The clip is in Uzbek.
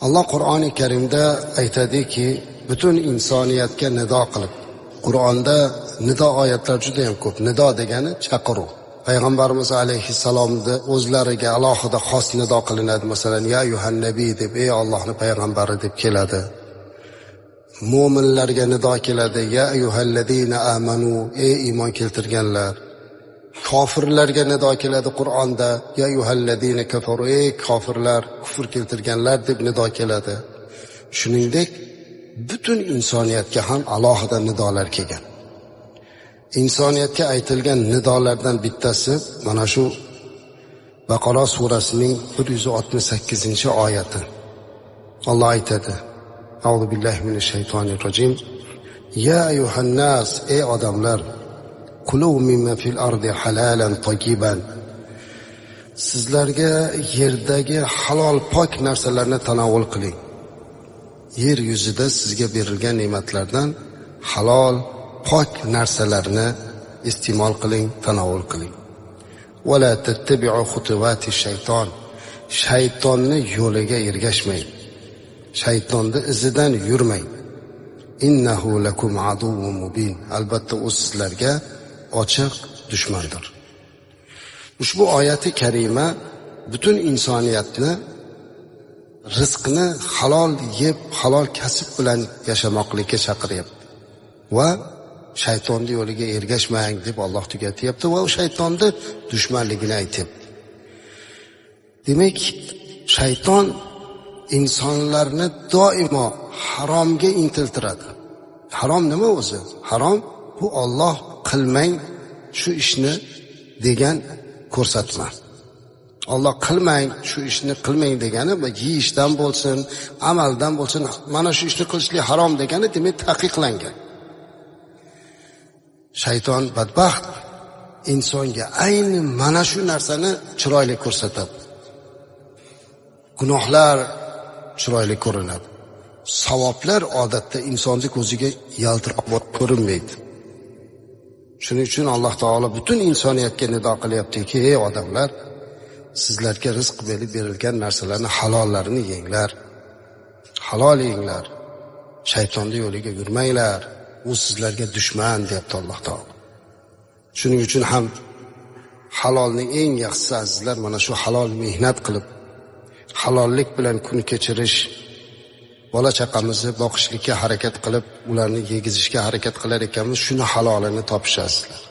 Allah Qur'oni Karimda aytadiki, butun insoniyatga nido qilib. Qur'onda nido oyatlar juda ham ko'p. Nido degani chaqiruv. Payg'ambarimiz alayhissalomni o'zlariga alohida xos nido qilinadi. Masalan, ya ayyuhan nabiy deb, ey Allohning payg'ambari deb keladi. Mo'minlarga nido keladi, ya ayyuhallazina amanu, ey iymon keltirganlar. Kofirlarga nido keladi Qur'onda, ya ayyuhallazina kafaru, ey kofirlar, kufr keltirganlar deb nido keladi. Shuningdek, butun insoniyatga ham alohida nidolar kelgan. İnsoniyatga aytilgan nidolardan bittasi mana shu Baqara surasining 168-oyati. Alloh aytadi: A'udhu billahi minash shaytonir rojim. Ya ayyuhan nas, ey odamlar, kulu mimma fil ardi halalan tayyiban. Sizlarga yerdagi halol pok narsalarni tanovul qiling. Yer yuzida sizga berilgan ne'matlardan halol pok narsalarni iste'mol qiling, tanovul qiling. Va la tattabi'u xutuvati shayton. Shaytonni yo'liga ergashmang. Shaytonni izidan yurmang. Innahu lakum aduwwun mubin. Albatta u sizlarga ochiq dushmandir. Ushbu oyati karima butun insoniyatni rizqni halol yeb, halol kasb bilan yashamoqlikka chaqiryapti. Va shaytonning yo'liga ergashmang deb Alloh tugatyapti va u shaytonni dushmanligini aytyapti. Demak, shayton insonlarni doimo haromga intiltiradi. Harom nima o'zi? Harom bu Alloh qilmang shu ishni degan ko'rsatma. Alloh qilmang shu ishni qilmang degani yeyishdan bo'lsin, amaldan bo'lsin, mana shu ishni qilishlik harom degani demak taqiqlangan. Shayton badbaxt insonga ayni mana shu narsani chiroyli ko'rsatadi. Gunohlar chiroyli ko'rinadi. Savoblar odatda insonning ko'ziga yaltirab ko'rinmaydi. Shuning uchun Alloh taolo butun insoniyatga nido qilyaptiki, ey odamlar, sizlarga rizq berilgan narsalarni halollarini yenglar. Halol yenglar. Shaytonning yo'liga yurmanglar. U sizlarga dushman deyapti Alloh taolo. Shuning uchun ham halolning eng yaxshisi azizlar mana shu halol mehnat qilib, halollik bilan kun kechirish, bola chaqamizni boqishlikka harakat qilib, ularni yegizishga harakat qilar ekanmiz, shuni halolini topishasizlar.